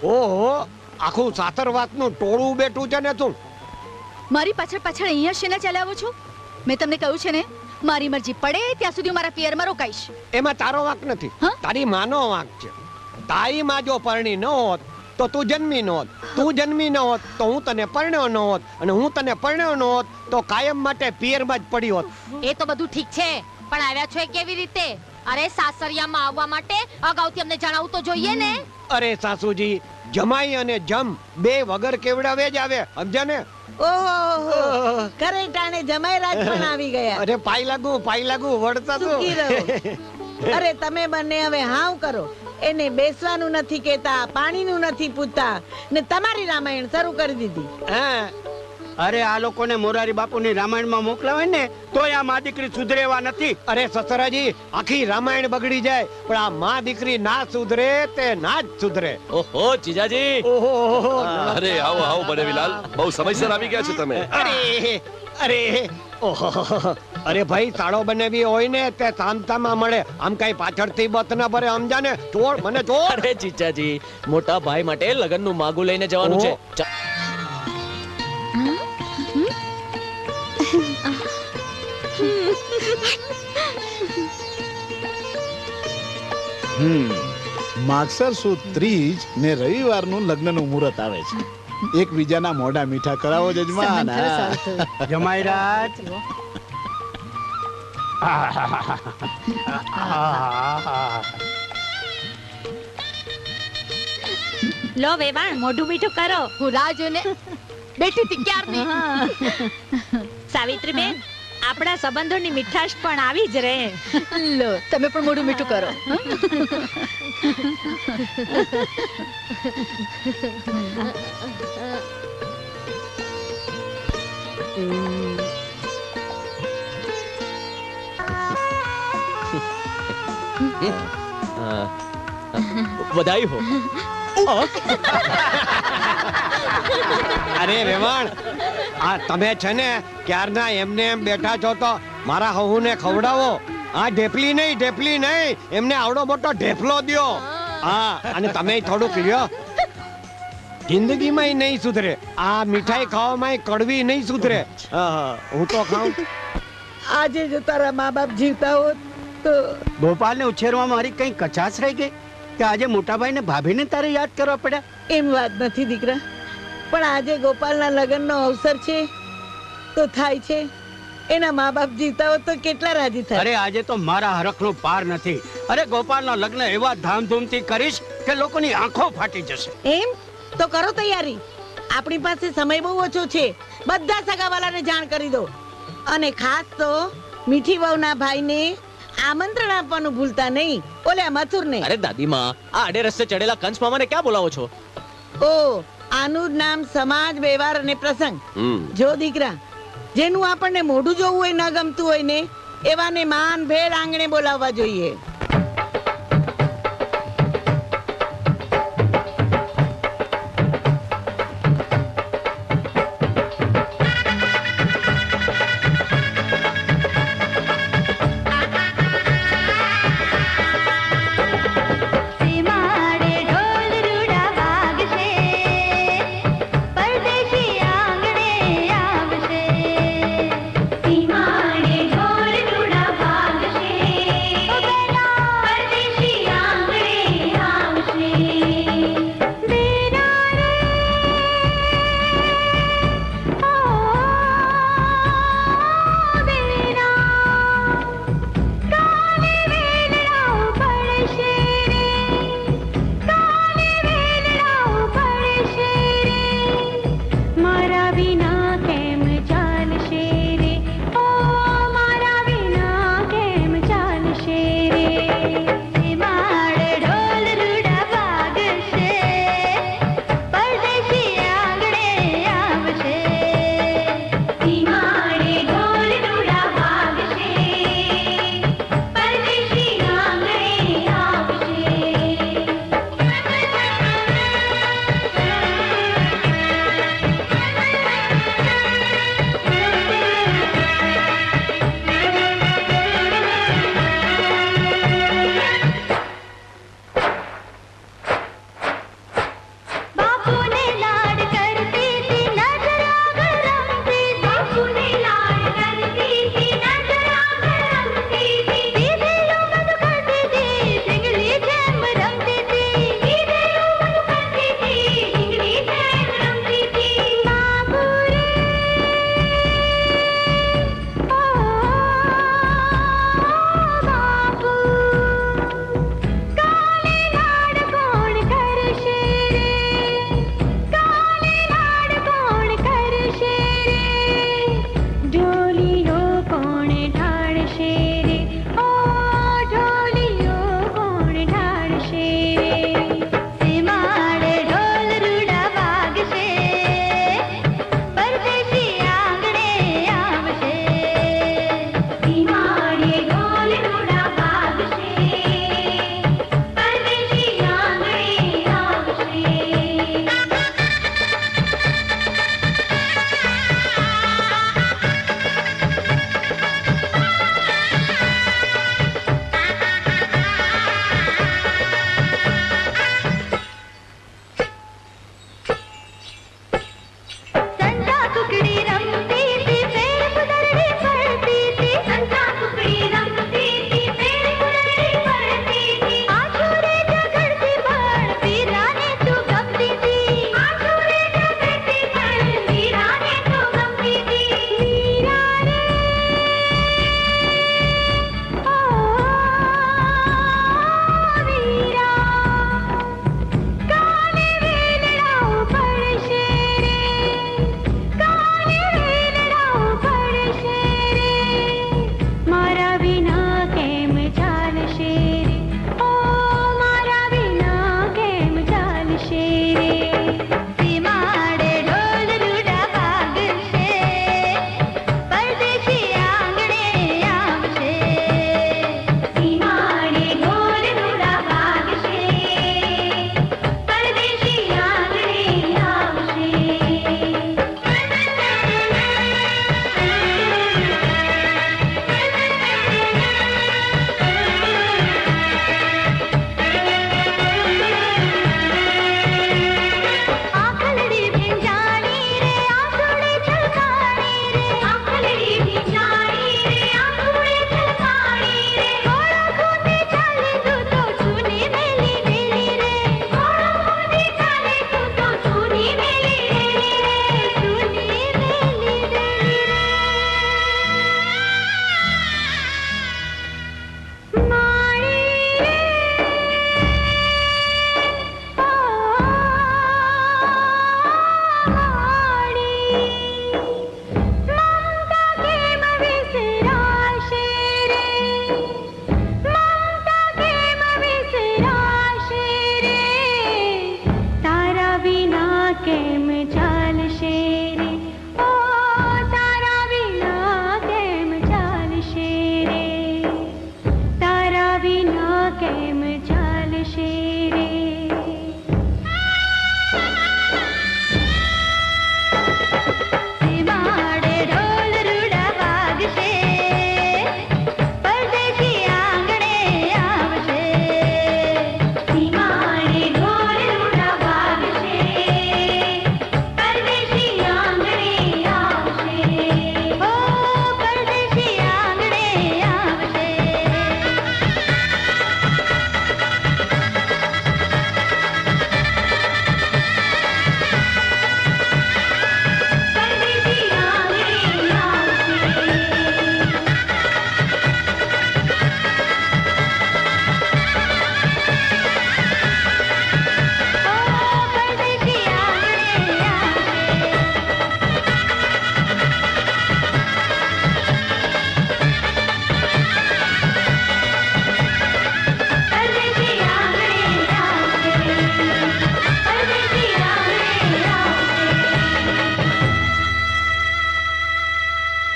ઓહો, આખું સાતરવાતનું ટોળું બેઠું છે ને તું. મારી પાછળ પાછળ અહીંયા શેના ચાલ્યા આવો છો? મેં તમને કહ્યું છે ને, મારી મરજી પડે ત્યાં સુધી હું મારા પિયરમાં રોકાઈશ. એમાં તારો વાંક નથી, હા? તારી માનો વાંક છે. તારી માં જો પરણી ન હોત તો તું જન્મી ન હોત, તું જન્મી ન હોત તો હું તને પરણ્યો ન હોત, અને હું તને પરણ્યો ન હોત તો કાયમ માટે પિયરમાં જ પડી હોત. એ તો બધું ઠીક છે, પણ આવ્યા છો એ કેવી રીતે? અરે સાસરિયામાં આવવા માટે અગાઉથી અમને જણાવવું તો જોઈએ ને. અરે સાસુજી, જમાઈ અને જમ બે વગર કેવડાવે જ આવે, સમજ્યા ને? ઓહો, કરે ટાણે જમાઈ રાજ પણ આવી ગયા. અરે પાઈ લાગુ વળતા તો. સુખી રહો. અરે તમે બંને હવે હાવ કરો. એને બેસવાનું નથી કેતા, પાણીનું નથી પૂછતા, ને તમારી રામાયણ શરૂ કરી દીધી. હા, અરે આ લોકોને મોરારી બાપુની રામાયણમાં મોકલાવે ને તોય આ મા દીકરી સુધરેવા નથી. અરે સસરાજી, આખી રામાયણ બગડી જાય પણ આ માં દીકરી ના સુધરે તે ના જ સુધરે. ઓહો જીજાજી. ઓહો, અરે આવો આવો બનેવીલાલ, બહુ સમયસર આવી ગયા છો તમે. અરે ઓહો, અરે ભાઈ, સાળો બનેવી હોય ને તે સામતામાં મળે, આમ કઈ પાછળથી બત ન ભરે, સમજા ને? છોડ મને, છોડ. અરે જીજાજી, મોટા ભાઈ માટે લગનનું માગું લઈને જવાનું છે. માગસર સુદ ત્રીજ ને રવિવારનું લગ્નનું મુહૂર્ત આવે છે. એકબીજાના મોઢા મીઠા કરાવો જજમાન. જમાઈરાજ લો વેવાણ, મોઢું મીઠું કરો. હું રાહ જોઈને બેઠી હતી ક્યારની. સાવિત્રીબેન, આપણા સંબંધોની મીઠાશ પણ આવી જ રહે. લો, તમે પણ મોઢું મીઠું કરો. વધાઈ હો. અરે વેવાણ, આ તમે છે ને ક્યારના એમને એમ બેઠા છો તો મારા હહુને ખવડાવો. આ ઢેપલી નહીં, એમને આવડો મોટો ઢેફલો દ્યો. હા, અને તમે થોડુંક લ્યો. જિંદગીમાં નહીં સુધરે, આ મીઠાઈ ખાવામાં કડવી નહીં સુધરે. હું તો ખાઉં. આજે જો તારા મા બાપ જીવતા હોત તો. ગોપાલને ઉછેરવામાં મારી કઈ કચાશ રહી ગઈ કે આજે મોટાભાઈ ને ભાભીને તારે યાદ કરવા પડ્યા? એમ વાત નથી દીકરા, પણ આજે ગોપાલના લગ્નનો અવસર છે તો થાય છે. એના મા બાપ જીવતા હોત તો કેટલા રાજી થાય. અરે આજે તો મારા હરખનો પાર નથી. અરે ગોપાલના લગ્ન એવા ધામધૂમથી કરીશ કે લોકોની આંખો ફાટી જશે. એમ તો કરો તૈયારી. આપણી પાસે સમય બહુ ઓછો છે. બધા સગાવાલાને જાણ કરી દો, અને ખાસ તો મીઠી વહુના ભાઈને આમંત્રણ આપવાનું ભૂલતા નહીં. ઓલે મથુરને. અરે દાદીમાં, આ આડે રસ્તે ચડેલા કંસ મામાને ક્યાં બોલાવો છો? ઓ, આનું જ નામ સમાજ, વ્યવહાર અને પ્રસંગ. જો દીકરા, જેનું આપણને મોઢું જોવું હોય ન ગમતું હોય ને, એવાને માન ભેર આંગણે બોલાવવા જોઈએ. સીમાડે ઢોલ રૂડા વાગશે. રે